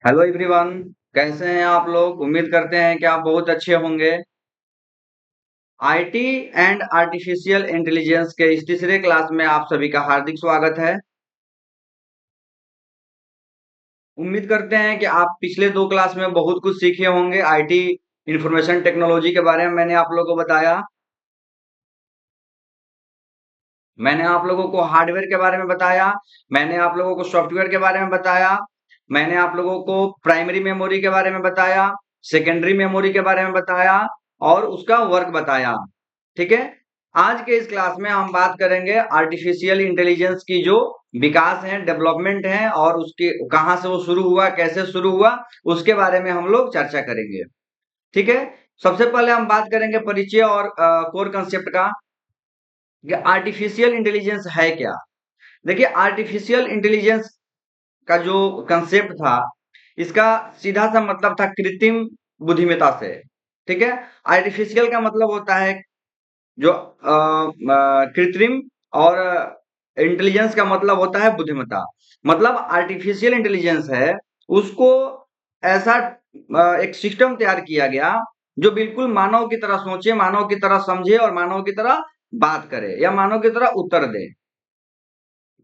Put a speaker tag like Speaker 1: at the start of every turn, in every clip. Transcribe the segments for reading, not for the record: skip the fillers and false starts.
Speaker 1: Hello everyone. कैसे हैं आप लोग? उम्मीद करते हैं कि आप बहुत अच्छे होंगे। आईटी एंड आर्टिफिशियल इंटेलिजेंस के इस तीसरे क्लास में आप सभी का हार्दिक स्वागत है। उम्मीद करते हैं कि आप पिछले दो क्लास में बहुत कुछ सीखे होंगे। आईटी इंफॉर्मेशन टेक्नोलॉजी के बारे में मैंने आप लोगों को बताया। मैंने आप लोगों को हार्डवेयर के बारे में बताया। मैंने आप लोगों को सॉफ्टवेयर के बारे में बताया। मैंने आप लोगों को प्राइमरी मेमोरी के बारे में बताया, सेकेंडरी मेमोरी के बारे में बताया और उसका वर्क बताया। ठीक है। आज के इस क्लास में हम बात करेंगे आर्टिफिशियल इंटेलिजेंस की जो विकास है, डेवलपमेंट है और उसके कहाँ से वो शुरू हुआ, कैसे शुरू हुआ, उसके बारे में हम लोग चर्चा करेंगे। ठीक है। सबसे पहले हम बात करेंगे परिचय और कोर कंसेप्ट का कि आर्टिफिशियल इंटेलिजेंस है क्या। देखिए, आर्टिफिशियल इंटेलिजेंस का जो कंसेप्ट था, इसका सीधा सा मतलब था कृत्रिम बुद्धिमत्ता से। ठीक है। आर्टिफिशियल का मतलब होता है जो कृत्रिम, और इंटेलिजेंस का मतलब होता है बुद्धिमत्ता। मतलब आर्टिफिशियल इंटेलिजेंस है, उसको ऐसा एक सिस्टम तैयार किया गया जो बिल्कुल मानव की तरह सोचे, मानव की तरह समझे और मानव की तरह बात करे या मानव की तरह उत्तर दे।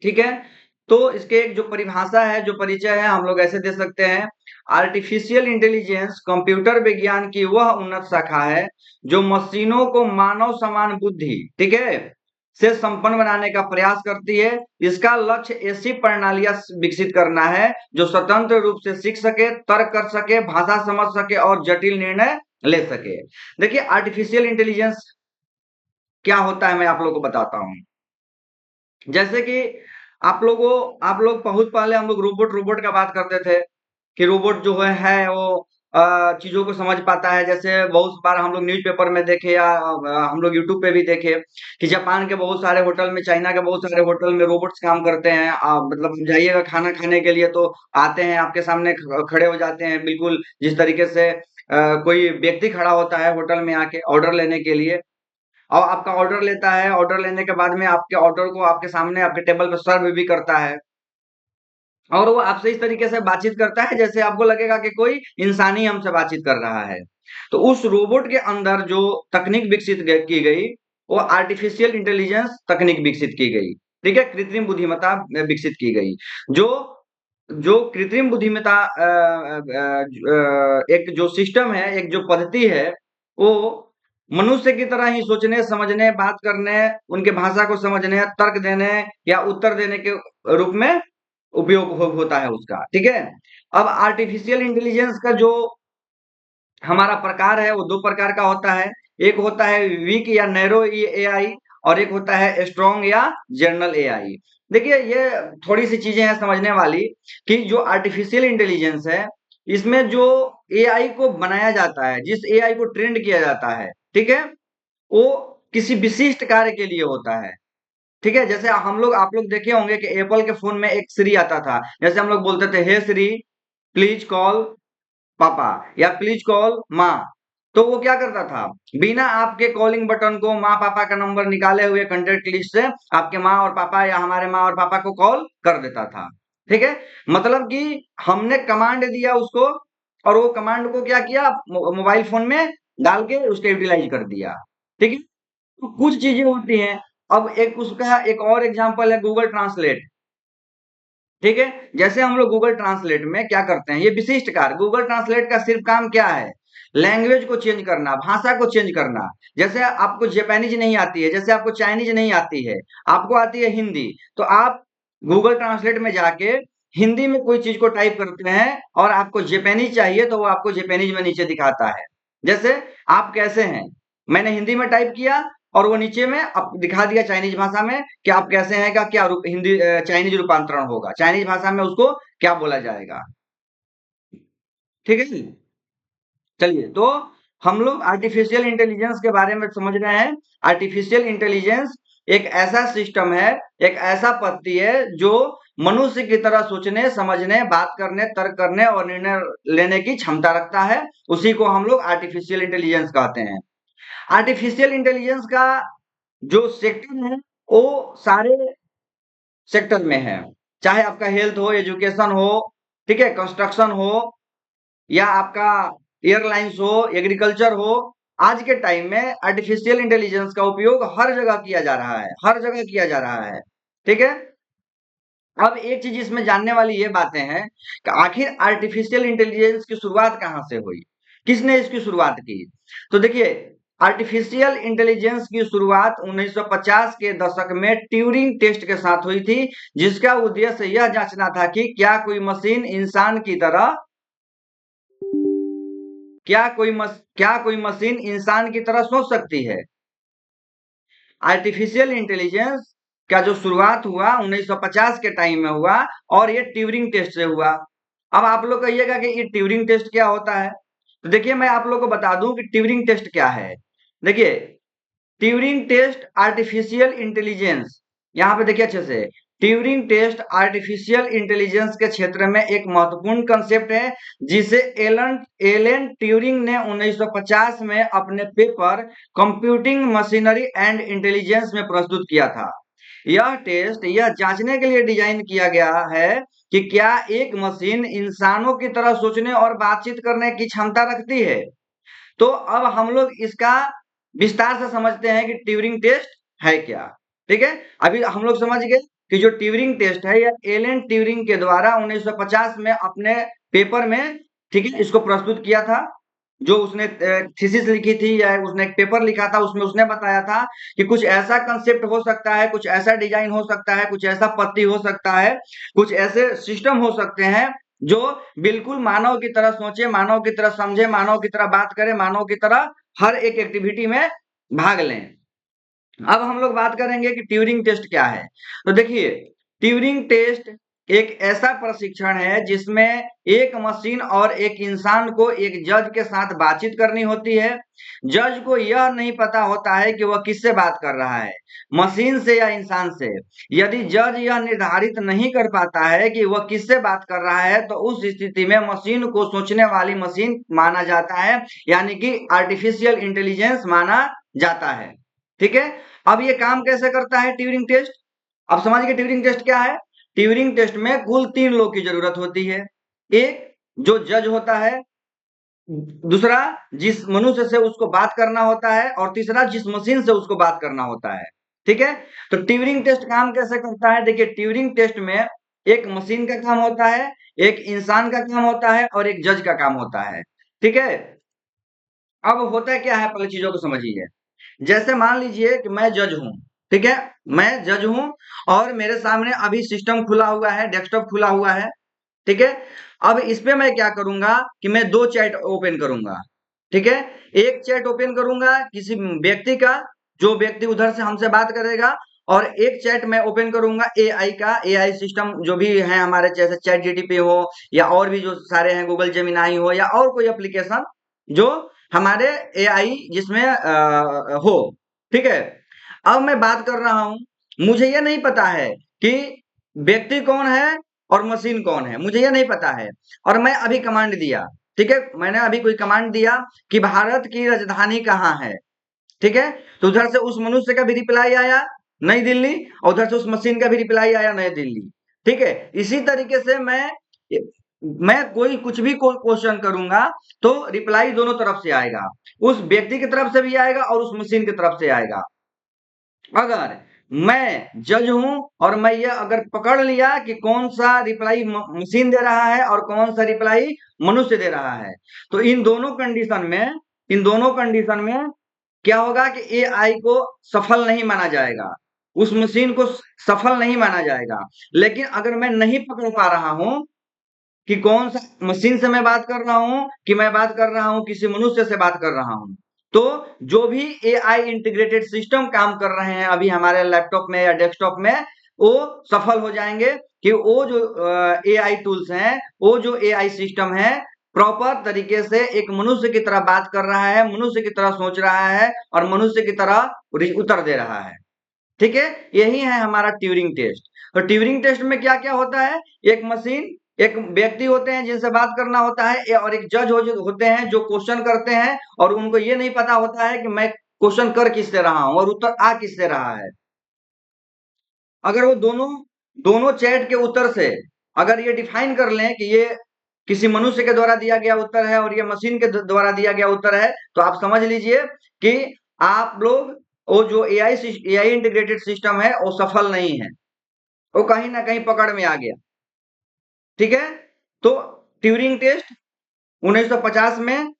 Speaker 1: ठीक है। तो इसके एक जो परिभाषा है, जो परिचय है, हम लोग ऐसे दे सकते हैं। आर्टिफिशियल इंटेलिजेंस कंप्यूटर विज्ञान की वह उन्नत शाखा है जो मशीनों को मानव समान बुद्धि, ठीक है, से संपन्न बनाने का प्रयास करती है। इसका लक्ष्य ऐसी प्रणालियां विकसित करना है जो स्वतंत्र रूप से सीख सके, तर्क कर सके, भाषा समझ सके और जटिल निर्णय ले सके। देखिए, आर्टिफिशियल इंटेलिजेंस क्या होता है, मैं आप लोगों को बताता हूँ। जैसे कि आप लोग बहुत पहले हम लोग रोबोट रोबोट का बात करते थे कि रोबोट जो है वो चीजों को समझ पाता है। जैसे बहुत बार हम लोग न्यूज़पेपर में देखे या हम लोग यूट्यूब पे भी देखे कि जापान के बहुत सारे होटल में, चाइना के बहुत सारे होटल में रोबोट्स काम करते हैं। मतलब जाइएगा खाना खाने के लिए तो आते हैं आपके सामने, खड़े हो जाते हैं बिल्कुल जिस तरीके से कोई व्यक्ति खड़ा होता है होटल में आके ऑर्डर लेने के लिए, और आपका ऑर्डर लेता है। ऑर्डर लेने के बाद में आपके ऑर्डर को आपके सामने आपके टेबल पे सर्व भी करता है, और वो आपसे इस तरीके से बातचीत करता है जैसे आपको लगेगा कि कोई इंसान ही हमसे बातचीत कर रहा है। तो उस रोबोट के अंदर जो तकनीक की गई, वो आर्टिफिशियल इंटेलिजेंस तकनीक विकसित की गई। ठीक है, कृत्रिम बुद्धिमत्ता विकसित की गई। जो जो कृत्रिम बुद्धिमत्ता एक जो सिस्टम है, एक जो पद्धति है, वो मनुष्य की तरह ही सोचने, समझने, बात करने, उनके भाषा को समझने, तर्क देने या उत्तर देने के रूप में उपयोग होता है उसका। ठीक है। अब आर्टिफिशियल इंटेलिजेंस का जो हमारा प्रकार है वो दो प्रकार का होता है। एक होता है वीक या नैरो एआई, और एक होता है स्ट्रॉन्ग या जनरल एआई। देखिए, ये थोड़ी सी चीजें हैं समझने वाली कि जो आर्टिफिशियल इंटेलिजेंस है, इसमें जो एआई को बनाया जाता है, जिस एआई को ट्रेंड किया जाता है, ठीक है, वो किसी विशिष्ट कार्य के लिए होता है। ठीक है। जैसे हम लोग आप लोग देखे होंगे कि एप्पल के फोन में एक श्री आता था। जैसे हम लोग बोलते थे, हे श्री प्लीज कॉल पापा या प्लीज कॉल माँ। तो वो क्या करता था, बिना आपके कॉलिंग बटन को माँ पापा का नंबर निकाले हुए कंटेक्ट लिस्ट से आपके माँ और पापा या हमारे माँ और पापा को कॉल कर देता था। ठीक है। मतलब कि हमने कमांड दिया उसको, और वो कमांड को क्या किया, मोबाइल फोन में डाल के उसको यूटिलाइज कर दिया। ठीक है। तो कुछ चीजें होती हैं। अब एक उसका एक और एग्जांपल है गूगल ट्रांसलेट। ठीक है। जैसे हम लोग गूगल ट्रांसलेट में क्या करते हैं, ये विशिष्ट कार्य गूगल ट्रांसलेट का सिर्फ काम क्या है, लैंग्वेज को चेंज करना, भाषा को चेंज करना। जैसे आपको जापानीज नहीं आती है, जैसे आपको चाइनीज नहीं आती है, आपको आती है हिंदी, तो आप गूगल ट्रांसलेट में जाके हिंदी में कोई चीज को टाइप करते हैं और आपको जापानीज चाहिए तो वो आपको जापानीज में नीचे दिखाता है। जैसे आप कैसे हैं, मैंने हिंदी में टाइप किया और वो नीचे में अब दिखा दिया चाइनीज भाषा में कि आप कैसे हैं का क्या हिंदी चाइनीज रूपांतरण होगा, चाइनीज भाषा में उसको क्या बोला जाएगा। ठीक है जी। चलिए, तो हम लोग आर्टिफिशियल इंटेलिजेंस के बारे में समझ रहे हैं। आर्टिफिशियल इंटेलिजेंस एक ऐसा सिस्टम है, एक ऐसा पद्धति है जो मनुष्य की तरह सोचने, समझने, बात करने, तर्क करने और निर्णय लेने की क्षमता रखता है। उसी को हम लोग आर्टिफिशियल इंटेलिजेंस कहते हैं। आर्टिफिशियल इंटेलिजेंस का जो सेक्टर है, वो सारे सेक्टर में है। चाहे आपका हेल्थ हो, एजुकेशन हो, ठीक है, कंस्ट्रक्शन हो या आपका एयरलाइंस हो, एग्रीकल्चर हो, आज के टाइम में आर्टिफिशियल इंटेलिजेंस का उपयोग हर जगह किया जा रहा है, हर जगह किया जा रहा है। ठीक है, अब एक चीज इसमें जानने वाली ये बातें हैं कि आखिर आर्टिफिशियल इंटेलिजेंस की शुरुआत कहाँ से हुई, किसने इसकी शुरुआत की। तो देखिए, आर्टिफिशियल इंटेलिजेंस की शुरुआत 1950 के दशक में ट्यूरिंग टेस्ट के साथ हुई थी, जिसका उद्देश्य यह जांचना था कि क्या कोई मशीन इंसान की तरह सोच सकती है। आर्टिफिशियल इंटेलिजेंस का जो शुरुआत हुआ 1950 के टाइम में हुआ, और ये ट्यूरिंग टेस्ट से हुआ। अब आप लोग कहिएगा कि ये ट्यूरिंग टेस्ट क्या होता है। तो देखिए, मैं आप लोग को बता दूं कि ट्यूरिंग टेस्ट क्या है। देखिए, ट्यूरिंग टेस्ट आर्टिफिशियल इंटेलिजेंस, यहाँ पे देखिए अच्छे से, ट्यूरिंग टेस्ट आर्टिफिशियल इंटेलिजेंस के क्षेत्र में एक महत्वपूर्ण कंसेप्ट है, जिसे एलन एलन ट्यूरिंग ने 1950 में अपने paper computing machinery and intelligence में प्रस्तुत किया था। यह टेस्ट यह जांचने के लिए डिजाइन किया गया है कि क्या एक मशीन इंसानों की तरह सोचने और बातचीत करने की क्षमता रखती है। तो अब हम लोग इसका विस्तार से समझते हैं कि ट्यूरिंग टेस्ट है क्या। ठीक है, अभी हम लोग समझ गए कि जो ट्यूरिंग टेस्ट है यह एलन ट्यूरिंग के द्वारा 1950 में अपने पेपर में, ठीक है, इसको प्रस्तुत किया था। जो उसने थीसिस लिखी थी या उसने एक पेपर लिखा था, उसमें उसने बताया था कि कुछ ऐसा कंसेप्ट हो सकता है, कुछ ऐसा डिजाइन हो सकता है, कुछ ऐसा पत्ती हो सकता है, कुछ ऐसे सिस्टम हो सकते हैं जो बिल्कुल मानव की तरह सोचे, मानव की तरह समझे, मानव की तरह बात करे, मानव की तरह हर एक एक्टिविटी में भाग लें। अब हम लोग बात करेंगे कि ट्यूरिंग टेस्ट क्या है। तो देखिए, ट्यूरिंग टेस्ट एक ऐसा प्रशिक्षण है जिसमें एक मशीन और एक इंसान को एक जज के साथ बातचीत करनी होती है। जज को यह नहीं पता होता है कि वह किससे बात कर रहा है, मशीन से या इंसान से। यदि जज यह निर्धारित नहीं कर पाता है कि वह किससे बात कर रहा है, तो उस स्थिति में मशीन को सोचने वाली मशीन माना जाता है, यानी कि आर्टिफिशियल इंटेलिजेंस माना जाता है। ठीक है, अब ये काम कैसे करता है ट्यूरिंग टेस्ट। अब समझिए ट्यूरिंग टेस्ट क्या है। ट्यूरिंग टेस्ट में कुल 3 लोग की जरूरत होती है। एक जो जज होता है, दूसरा जिस मनुष्य से उसको बात करना होता है, और तीसरा जिस मशीन से उसको बात करना होता है। ठीक है, तो ट्यूरिंग टेस्ट काम कैसे करता है। देखिए, ट्यूरिंग टेस्ट में एक मशीन का काम होता है, एक इंसान का काम होता है, और एक जज का काम होता है। ठीक है, अब होता क्या है, पहले चीजों को समझिए। जैसे मान लीजिए कि मैं जज हूं, ठीक है, मैं जज हूं और मेरे सामने अभी सिस्टम खुला हुआ है, डेस्कटॉप खुला हुआ है। ठीक है, अब इस पे मैं क्या करूंगा कि मैं 2 चैट ओपन करूंगा। ठीक है, एक चैट ओपन करूंगा किसी व्यक्ति का, जो व्यक्ति उधर से हमसे बात करेगा, और एक चैट मैं ओपन करूंगा एआई का। एआई सिस्टम जो भी है हमारे, जैसे चैट जीटीपी हो या और भी जो सारे हैं, गूगल जेमिनाई हो या और कोई एप्लीकेशन जो हमारे एआई जिसमें हो। ठीक है, अब मैं बात कर रहा हूं, मुझे ये नहीं पता है कि व्यक्ति कौन है और मशीन कौन है, मुझे ये नहीं पता है। और मैं अभी कमांड दिया, ठीक है, मैंने अभी कोई कमांड दिया कि भारत की राजधानी कहाँ है। ठीक है, तो उधर से उस मनुष्य का भी रिप्लाई आया नई दिल्ली, और उधर से उस मशीन का भी रिप्लाई आया नई दिल्ली। ठीक है, इसी तरीके से मैं कोई कुछ भी क्वेश्चन करूंगा तो रिप्लाई दोनों तरफ से आएगा, उस व्यक्ति की तरफ से भी आएगा और उस मशीन की तरफ से आएगा। अगर मैं जज हूं और मैं ये अगर पकड़ लिया कि कौन सा रिप्लाई मशीन दे रहा है और कौन सा रिप्लाई मनुष्य दे रहा है, तो इन दोनों कंडीशन में क्या होगा कि एआई को सफल नहीं माना जाएगा, उस मशीन को सफल नहीं माना जाएगा। लेकिन अगर मैं नहीं पकड़ पा रहा हूं कि कौन सा मशीन से मैं बात कर रहा हूं कि मैं बात कर रहा हूं किसी मनुष्य से बात कर रहा हूं, तो जो भी एआई इंटीग्रेटेड सिस्टम काम कर रहे हैं अभी हमारे लैपटॉप में या डेस्कटॉप में, वो सफल हो जाएंगे कि वो जो एआई टूल्स हैं, वो जो एआई सिस्टम है, प्रॉपर तरीके से एक मनुष्य की तरह बात कर रहा है, मनुष्य की तरह सोच रहा है और मनुष्य की तरह उत्तर दे रहा है। ठीक है, यही है हमारा ट्यूरिंग टेस्ट। तो ट्यूरिंग टेस्ट में क्या क्या होता है, एक मशीन, एक व्यक्ति होते हैं जिनसे बात करना होता है, और एक जज होते हैं जो क्वेश्चन करते हैं, और उनको ये नहीं पता होता है कि मैं क्वेश्चन कर किससे रहा हूं और उत्तर आ किससे रहा है। अगर वो दोनों दोनों चैट के उत्तर से अगर ये डिफाइन कर लें कि ये किसी मनुष्य के द्वारा दिया गया उत्तर है और ये मशीन के द्वारा दिया गया उत्तर है, तो आप समझ लीजिए कि आप लोग वो जो एआई इंटीग्रेटेड सिस्टम है वो सफल नहीं है, वो कहीं ना कहीं पकड़ में आ गया। ठीक है, तो ट्यूरिंग टेस्ट 1950 में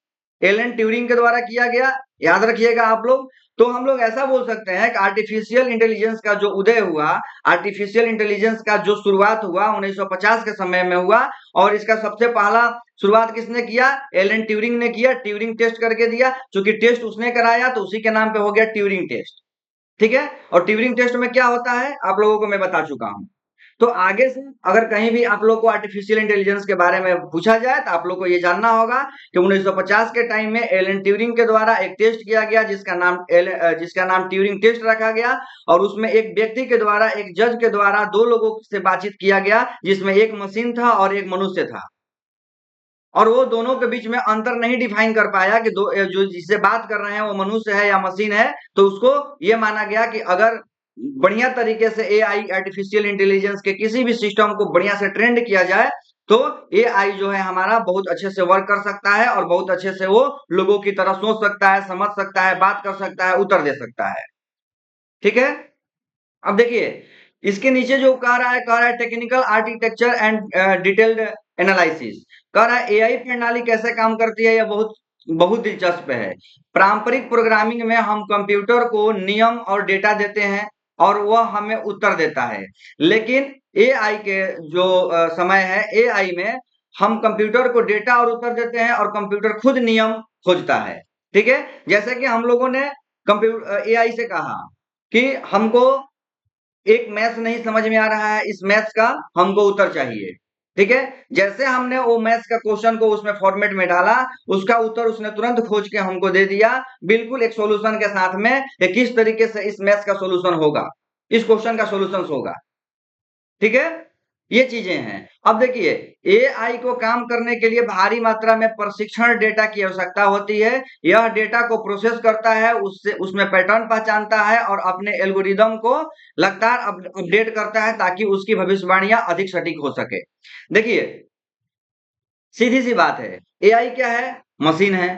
Speaker 1: एलन ट्यूरिंग के द्वारा किया गया, याद रखिएगा आप लोग। तो हम लोग ऐसा बोल सकते हैं कि आर्टिफिशियल इंटेलिजेंस का जो उदय हुआ, आर्टिफिशियल इंटेलिजेंस का जो शुरुआत हुआ 1950 के समय में हुआ, और इसका सबसे पहला शुरुआत किसने किया? एलन ट्यूरिंग ने किया। ट्यूरिंग टेस्ट करके दिया, क्योंकि टेस्ट उसने कराया तो उसी के नाम पे हो गया ट्यूरिंग टेस्ट। ठीक है, और ट्यूरिंग टेस्ट में क्या होता है आप लोगों को मैं बता चुका हूं। तो आगे से अगर कहीं भी आप लोग को आर्टिफिशियल इंटेलिजेंस के बारे में पूछा जाए तो आप लोग को ये जानना होगा कि 1950 के टाइम में एलन ट्यूरिंग के द्वारा एक टेस्ट किया गया जिसका नाम ट्यूरिंग टेस्ट रखा गया, और उसमें एक व्यक्ति के द्वारा, एक जज के द्वारा दो लोगों से बातचीत किया गया, जिसमें एक मशीन था और एक मनुष्य था, और वो दोनों के बीच में अंतर नहीं डिफाइन कर पाया कि जो जिससे बात कर रहे हैं वो मनुष्य है या मशीन है। तो उसको ये माना गया कि अगर बढ़िया तरीके से एआई, आर्टिफिशियल इंटेलिजेंस के किसी भी सिस्टम को बढ़िया से ट्रेंड किया जाए तो एआई जो है हमारा बहुत अच्छे से वर्क कर सकता है, और बहुत अच्छे से वो लोगों की तरह सोच सकता है, समझ सकता है, बात कर सकता है, उत्तर दे सकता है। ठीक है, अब देखिए इसके नीचे जो कह रहा है technical architecture and detailed analysis. कह रहा है एआई प्रणाली कैसे काम करती है, यह बहुत बहुत दिलचस्प है। पारंपरिक प्रोग्रामिंग में हम कंप्यूटर को नियम और डेटा देते हैं और वह हमें उत्तर देता है, लेकिन एआई के जो समय है, एआई में हम कंप्यूटर को डेटा और उत्तर देते हैं और कंप्यूटर खुद नियम खोजता है। ठीक है, जैसे कि हम लोगों ने कंप्यूटर एआई से कहा कि हमको एक मैथ्स नहीं समझ में आ रहा है, इस मैथ्स का हमको उत्तर चाहिए। ठीक है, जैसे हमने वो मैथ्स का क्वेश्चन को उसमें फॉर्मेट में डाला, उसका उत्तर उसने तुरंत खोज के हमको दे दिया, बिल्कुल एक सॉल्यूशन के साथ में कि किस तरीके से इस मैथ्स का सॉल्यूशन होगा, इस क्वेश्चन का सॉल्यूशन होगा। ठीक है, ये चीजें हैं। अब देखिए एआई को काम करने के लिए भारी मात्रा में प्रशिक्षण डेटा की आवश्यकता होती है। यह डेटा को प्रोसेस करता है, उससे उसमें पैटर्न पहचानता है और अपने एल्गोरिदम को लगातार अपडेट करता है ताकि उसकी भविष्यवाणियां अधिक सटीक हो सके। देखिए सीधी सी बात है, एआई क्या है? मशीन है।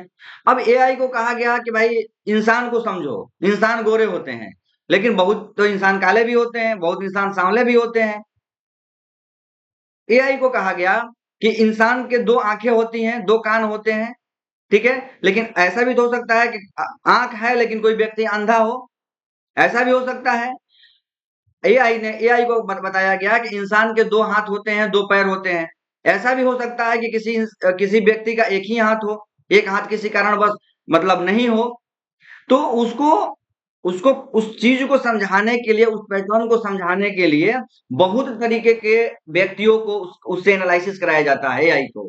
Speaker 1: अब एआई को कहा गया कि भाई इंसान को समझो, इंसान गोरे होते हैं, लेकिन बहुत तो इंसान काले भी होते हैं, बहुत इंसान सांवले भी होते हैं। एआई को कहा गया कि इंसान के दो आंखें होती हैं, दो कान होते हैं। ठीक है, लेकिन ऐसा भी तो हो सकता है कि आंख है लेकिन कोई व्यक्ति अंधा हो, ऐसा भी हो सकता है। एआई को बताया गया कि इंसान के दो हाथ होते हैं, दो पैर होते हैं। ऐसा भी हो सकता है कि किसी व्यक्ति का एक ही हाथ हो, एक हाथ किसी कारणवश मतलब नहीं हो। तो उसको उसको उस चीज को समझाने के लिए, उस पैटर्न को समझाने के लिए बहुत तरीके के व्यक्तियों को उससे एनालिसिस कराया जाता है एआई को।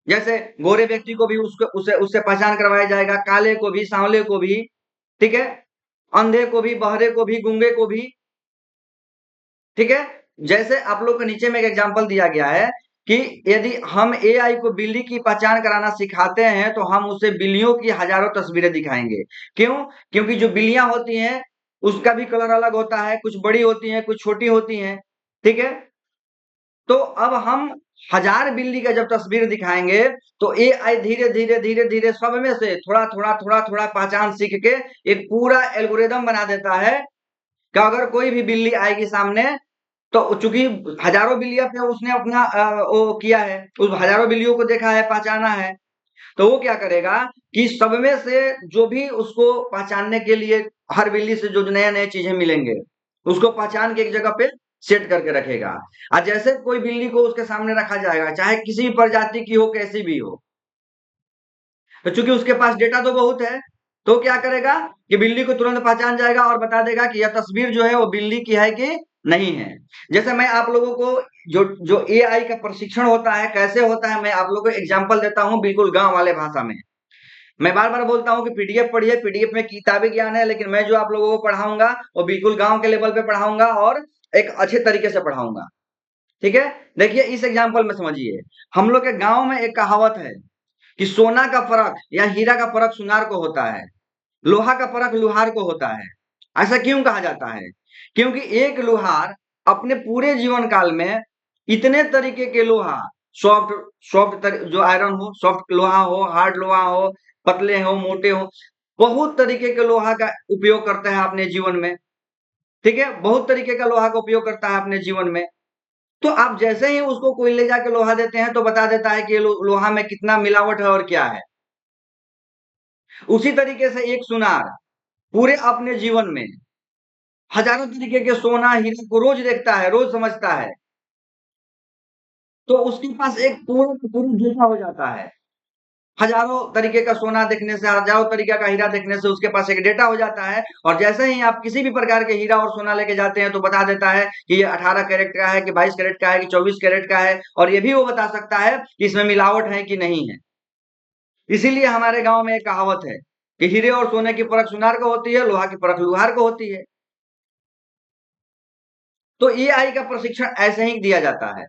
Speaker 1: जैसे गोरे व्यक्ति को भी उसको उससे उससे पहचान करवाया जाएगा, काले को भी, सांवले को भी। ठीक है, अंधे को भी, बहरे को भी, गूंगे को भी। ठीक है, जैसे आप लोग के नीचे में एक एग्जांपल दिया गया है कि यदि हम एआई को बिल्ली की पहचान कराना सिखाते हैं तो हम उसे बिल्लियों की हजारों तस्वीरें दिखाएंगे। क्यों? क्योंकि जो बिल्लियां होती हैं उसका भी कलर अलग होता है, कुछ बड़ी होती हैं, कुछ छोटी होती हैं। ठीक है, तो अब हम हजार बिल्ली का जब तस्वीर दिखाएंगे तो एआई धीरे धीरे धीरे धीरे सब में से थोड़ा थोड़ा थोड़ा थोड़ा पहचान सीख के एक पूरा एल्गोरिदम बना देता है कि अगर कोई भी बिल्ली आएगी सामने तो चूंकि हजारों बिल्लियां पे उसने अपना वो किया है, उस हजारों बिल्लियों को देखा है, पहचाना है, तो वो क्या करेगा कि सब में से जो भी उसको पहचानने के लिए हर बिल्ली से जो नए नए चीजें मिलेंगे उसको पहचान के एक जगह पे सेट करके रखेगा। और जैसे कोई बिल्ली को उसके सामने रखा जाएगा, चाहे किसी भी प्रजाति की हो, कैसी भी हो, तो चूंकि उसके पास डेटा तो बहुत है, तो क्या करेगा कि बिल्ली को तुरंत पहचान जाएगा और बता देगा कि यह तस्वीर जो है वो बिल्ली की है कि नहीं है। जैसे मैं आप लोगों को जो जो एआई का प्रशिक्षण होता है कैसे होता है, मैं आप लोगों को एग्जांपल देता हूं बिल्कुल गांव वाले भाषा में। मैं बार बार बोलता हूं कि पीडीएफ पढ़िए, पीडीएफ में किताबी ज्ञान है, लेकिन मैं जो आप लोगों को पढ़ाऊंगा वो बिल्कुल गांव के लेवल पे पढ़ाऊंगा और एक अच्छे तरीके से पढ़ाऊंगा। ठीक है, देखिए इस एग्जाम्पल में समझिए। हम लोग के गांव में एक कहावत है कि सोना का परख या हीरा का परख सुनार को होता है, लोहा का परख लुहार को होता है। ऐसा क्यों कहा जाता है? क्योंकि एक लुहार अपने पूरे जीवन काल में इतने तरीके के लोहा, सॉफ्ट सॉफ्ट जो आयरन हो, सॉफ्ट लोहा हो, हार्ड लोहा हो, पतले हो, मोटे हो, बहुत तरीके के लोहा का उपयोग करता है अपने जीवन में। ठीक है, बहुत तरीके का लोहा का उपयोग करता है अपने जीवन में। तो आप जैसे ही उसको कोई ले जाके लोहा देते हैं तो बता देता है कि ये लोहा में कितना मिलावट है और क्या है। उसी तरीके से एक सुनार पूरे अपने जीवन में हजारों तरीके के सोना हीरे को रोज देखता है, रोज समझता है, तो उसके पास एक पूरा पूरा डेटा हो जाता है। हजारों तरीके का सोना देखने से, हजारों तरीके का हीरा देखने से उसके पास एक डेटा हो जाता है। और जैसे ही आप किसी भी प्रकार के हीरा और सोना लेके जाते हैं तो बता देता है कि ये 18 कैरेट का है, कि 22 कैरेट का है, कि 24 कैरेट का है। और ये भी वो बता सकता है कि इसमें मिलावट है कि नहीं है। इसीलिए हमारे गांव में एक कहावत है कि हीरे और सोने की परख सुनार को होती है, लोहा की परख लुहार को होती है। तो एआई का प्रशिक्षण ऐसे ही दिया जाता है।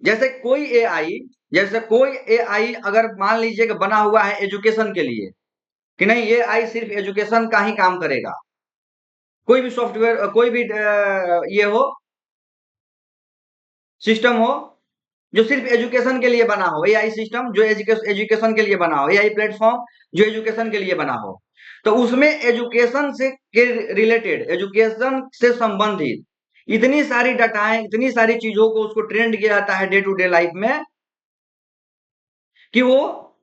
Speaker 1: जैसे कोई एआई जैसे कोई एआई अगर मान लीजिए कि बना हुआ है एजुकेशन के लिए, कि नहीं ये आई सिर्फ एजुकेशन का ही काम करेगा। कोई भी सॉफ्टवेयर, कोई भी ये हो, सिस्टम हो जो सिर्फ एजुकेशन के लिए बना हो, एआई सिस्टम जो एजुकेशन के लिए बना हो, एआई प्लेटफॉर्म जो एजुकेशन के लिए बना हो, तो उसमें एजुकेशन से के रिलेटेड, एजुकेशन से संबंधित इतनी सारी डाटाएं, इतनी सारी चीजों को उसको ट्रेंड किया जाता है डे टू डे लाइफ में, कि वो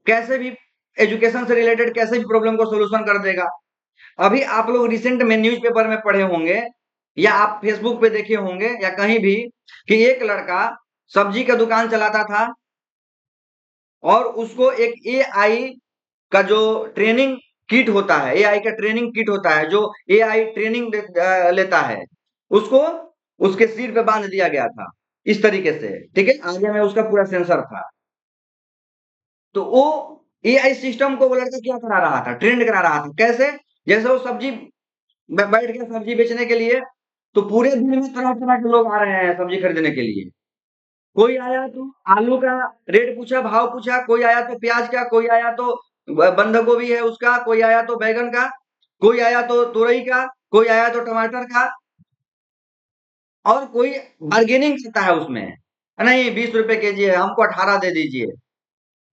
Speaker 1: कैसे भी एजुकेशन से रिलेटेड कैसे भी प्रॉब्लम को सोल्यूशन कर देगा। अभी आप लोग रिसेंट में न्यूज़पेपर में पढ़े होंगे या आप फेसबुक पे देखे होंगे या कहीं भी, कि एक लड़का सब्जी का दुकान चलाता था और उसको एक एआई का जो ट्रेनिंग किट होता है, एआई का ट्रेनिंग किट होता है जो एआई ट्रेनिंग लेता है, उसको उसके सिर पे बांध दिया गया था इस तरीके से। ठीक है, आगे में उसका पूरा सेंसर था। तो वो एआई सिस्टम को वो लड़का क्या करा रहा था, ट्रेंड करा रहा था। कैसे? जैसे वो सब्जी बैठ गया सब्जी बेचने के लिए, तो पूरे दिन में तरह तरह के लोग आ रहे हैं सब्जी खरीदने के लिए। कोई आया तो आलू का रेट पूछा, भाव पूछा, कोई आया तो प्याज का, कोई आया तो बंद गोभी है उसका, कोई आया तो बैगन का, कोई आया तो तुरई का, कोई आया तो टमाटर का। और कोई बार्गेनिंग करता है उसमें, नहीं 20 रुपए केजी है, हमको 18 दे दीजिए।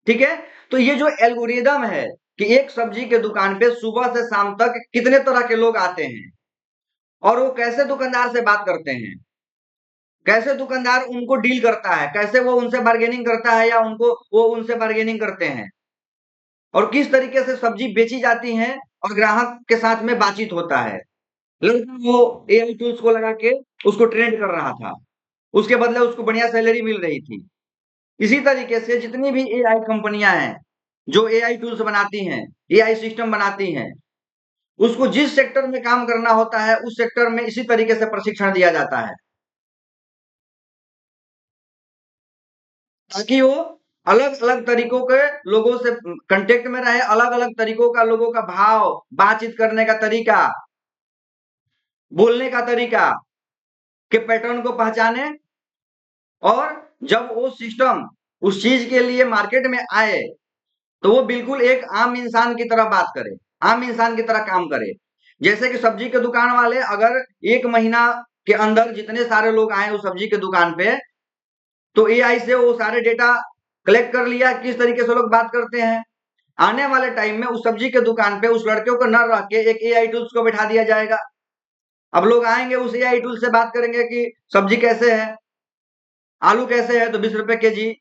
Speaker 1: ठीक है, तो ये जो एल्गोरिदम है कि एक सब्जी के दुकान पे सुबह से शाम तक कितने तरह के लोग आते हैं और वो कैसे दुकानदार से बात करते हैं, कैसे दुकानदार उनको डील करता है, कैसे वो उनसे बार्गेनिंग करता है या वो उनसे बार्गेनिंग करते हैं, और किस तरीके से सब्जी बेची जाती है और ग्राहक के साथ में बातचीत होता है। लड़का वो एआई टूल्स को लगा के उसको ट्रेंड कर रहा था, उसके बदले उसको बढ़िया सैलरी मिल रही थी। इसी तरीके से जितनी भी एआई कंपनियां हैं जो एआई टूल्स बनाती हैं, एआई सिस्टम बनाती हैं, उसको जिस सेक्टर में काम करना होता है उस सेक्टर में इसी तरीके से प्रशिक्षण दिया जाता है, ताकि वो अलग अलग तरीकों के लोगों से कांटेक्ट में रहे, अलग अलग तरीकों का लोगों का भाव, बातचीत करने का तरीका, बोलने का तरीका के पैटर्न को पहचाने। और जब वो सिस्टम उस चीज के लिए मार्केट में आए तो वो बिल्कुल एक आम इंसान की तरह बात करे, आम इंसान की तरह काम करे। जैसे कि सब्जी के दुकान वाले अगर 1 महीना के अंदर जितने सारे लोग आए उस सब्जी के दुकान पे, तो एआई से वो सारे डेटा कलेक्ट कर लिया किस तरीके से लोग बात करते हैं। आने वाले टाइम में उस सब्जी के दुकान पे उस लड़के को न रख के एक एआई टूल्स को बैठा दिया जाएगा। अब लोग आएंगे उस एआई टूल से बात करेंगे कि सब्जी कैसे है, आलू कैसे है, तो 20 रुपए केजी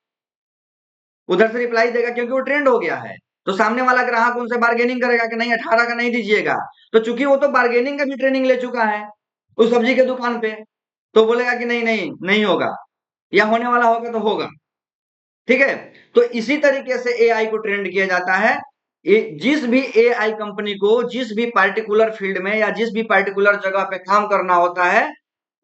Speaker 1: उधर से रिप्लाई देगा, क्योंकि वो ट्रेंड हो गया है। तो सामने वाला ग्राहक उनसे बार्गेनिंग करेगा कि नहीं 18 का नहीं दीजिएगा, तो चूंकि वो तो बार्गेनिंग का भी ट्रेनिंग ले चुका है उस सब्जी के दुकान पे, तो बोलेगा कि नहीं नहीं नहीं होगा, या होने वाला होगा तो होगा। ठीक है, तो इसी तरीके से एआई को ट्रेंड किया जाता है। जिस भी एआई कंपनी को जिस भी पार्टिकुलर फील्ड में या जिस भी पार्टिकुलर जगह पे काम करना होता है,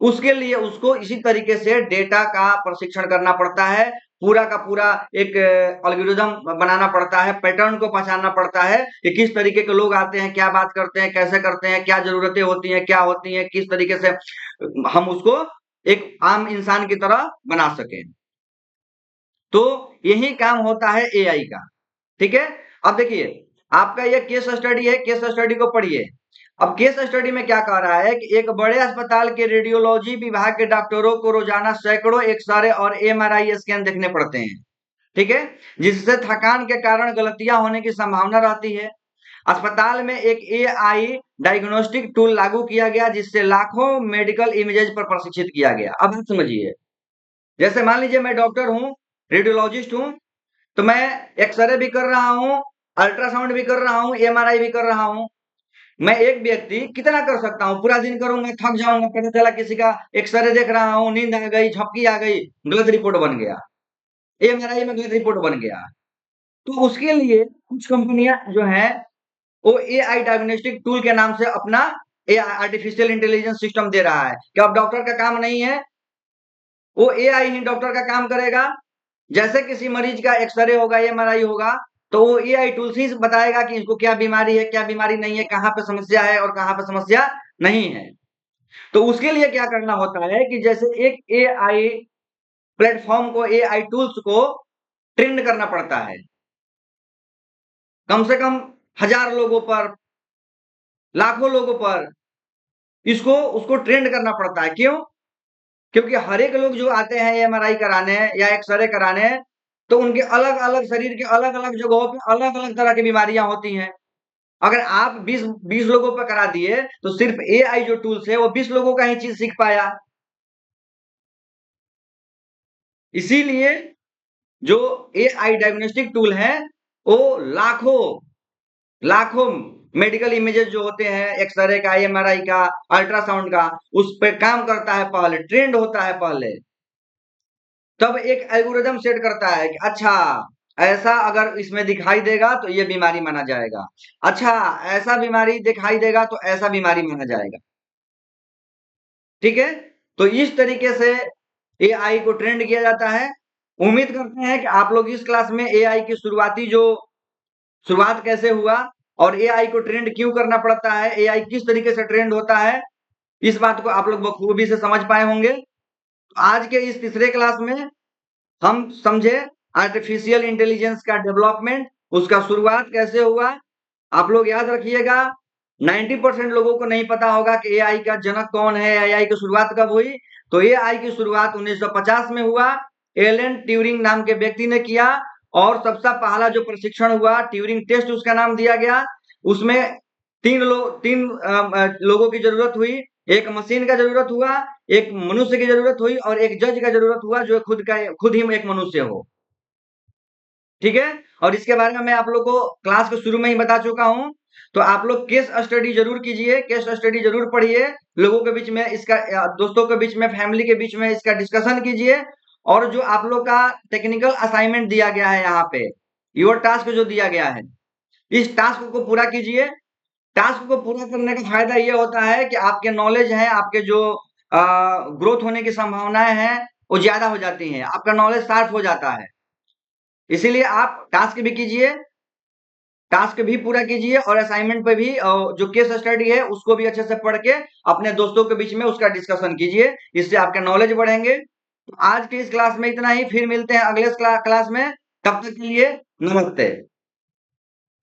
Speaker 1: उसके लिए उसको इसी तरीके से डेटा का प्रशिक्षण करना पड़ता है, पूरा का पूरा एक एल्गोरिदम बनाना पड़ता है, पैटर्न को पहचानना पड़ता है कि किस तरीके के लोग आते हैं, क्या बात करते हैं, कैसे करते हैं, क्या जरूरतें होती हैं, क्या होती हैं, किस तरीके से हम उसको एक आम इंसान की तरह बना सकें। तो यही काम होता है एआई का। ठीक है, अब देखिए आपका ये केस स्टडी है, केस स्टडी को पढ़िए। अब केस स्टडी में क्या कह रहा है कि एक बड़े अस्पताल के रेडियोलॉजी विभाग के डॉक्टरों को रोजाना सैकड़ों एक्सरे और एमआरआई स्कैन देखने पड़ते हैं, ठीक है, जिससे थकान के कारण गलतियां होने की संभावना रहती है। अस्पताल में एक एआई डायग्नोस्टिक टूल लागू किया गया जिससे लाखों मेडिकल इमेजेज पर प्रशिक्षित किया गया। अब आप समझिए, जैसे मान लीजिए मैं डॉक्टर हूँ, रेडियोलॉजिस्ट हूँ, तो मैं एक्सरे भी कर रहा हूँ, अल्ट्रासाउंड भी कर रहा हूँ, एमआरआई भी कर रहा हूँ। मैं एक व्यक्ति कितना कर सकता हूँ? पूरा दिन करूंगा, थक जाऊंगा, पता चला किसी का एक्सरे देख रहा हूँ, नींद आ गई, झपकी आ गई, गलत रिपोर्ट बन गया, एमआरआई में गलत रिपोर्ट बन गया। तो उसके लिए कुछ कंपनियां जो है वो एआई डायग्नोस्टिक टूल के नाम से अपना एआई आर्टिफिशियल इंटेलिजेंस सिस्टम दे रहा है कि अब डॉक्टर का काम नहीं है, वो एआई ही डॉक्टर का काम करेगा। जैसे किसी मरीज का एक्सरे होगा, एमआरआई होगा, तो वो एआई टूल से ही बताएगा कि इसको क्या बीमारी है, क्या बीमारी नहीं है, कहाँ पे समस्या है और कहाँ पे समस्या नहीं है। तो उसके लिए क्या करना होता है कि जैसे एक एआई प्लेटफॉर्म को, एआई टूल्स को ट्रेंड करना पड़ता है, कम से कम 1000 लोगों पर, लाखों लोगों पर इसको उसको ट्रेंड करना पड़ता है। क्यों? क्योंकि हर एक लोग जो आते हैं एमआरआई कराने या एक्सरे कराने, तो उनके अलग अलग शरीर के अलग अलग जगहों पे अलग अलग तरह की बीमारियां होती हैं। अगर आप 20 लोगों पे करा दिए तो सिर्फ एआई जो टूल्स है वो 20 लोगों का ही चीज सीख पाया। इसीलिए जो एआई डायग्नोस्टिक टूल है वो लाखों लाखों मेडिकल इमेजेस जो होते हैं, एक्सरे का, एमआरआई का, अल्ट्रासाउंड का, उस पर काम करता है, पहले ट्रेंड होता है, पहले तब एक एल्गोरिदम सेट करता है कि अच्छा ऐसा अगर इसमें दिखाई देगा तो ये बीमारी माना जाएगा, अच्छा ऐसा बीमारी दिखाई देगा तो ऐसा बीमारी माना जाएगा, ठीक है। तो इस तरीके से एआई को ट्रेंड किया जाता है। उम्मीद करते हैं कि आप लोग इस क्लास में एआई की शुरुआती जो शुरुआत कैसे हुआ और एआई को ट्रेंड क्यों करना पड़ता है, एआई किस तरीके से ट्रेंड होता है, इस बात को आप लोग बखूबी से समझ पाए होंगे। तो आज के इस तीसरे क्लास में हम समझे आर्टिफिशियल इंटेलिजेंस का डेवलपमेंट, उसका शुरुआत कैसे हुआ। आप लोग याद रखिएगा, 90% लोगों को नहीं पता होगा कि एआई का जनक कौन है, एआई की शुरुआत कब हुई। तो एआई की शुरुआत 1950 में हुआ, एलन ट्यूरिंग नाम के व्यक्ति ने किया, और सबसे पहला जो प्रशिक्षण हुआ, ट्यूरिंग टेस्ट उसका नाम दिया गया, उसमें तीन लोगों की जरूरत हुई, एक मशीन का जरूरत हुआ, एक मनुष्य की जरूरत हुई और एक जज का जरूरत हुआ जो खुद ही एक मनुष्य हो, ठीक है। और इसके बारे में मैं आप लोग को क्लास के शुरू में ही बता चुका हूं। तो आप लोग केस स्टडी जरूर कीजिए, केस स्टडी जरूर पढ़िए, लोगों के बीच में इसका, दोस्तों के बीच में, फैमिली के बीच में इसका डिस्कशन कीजिए। और जो आप लोग का टेक्निकल असाइनमेंट दिया गया है यहाँ पे, योर टास्क जो दिया गया है, इस टास्क को पूरा कीजिए। टास्क को पूरा करने का फायदा ये होता है कि आपके नॉलेज है, आपके जो ग्रोथ होने की संभावनाएं हैं वो ज्यादा हो जाती हैं, आपका नॉलेज शार्प हो जाता है। इसीलिए आप टास्क भी कीजिए, टास्क भी पूरा कीजिए और असाइनमेंट पे भी जो केस स्टडी है उसको भी अच्छे से पढ़ के अपने दोस्तों के बीच में उसका डिस्कशन कीजिए, इससे आपके नॉलेज बढ़ेंगे। तो आज के इस क्लास में इतना ही, फिर मिलते हैं अगले क्लास में। तब तक के लिए नमस्ते।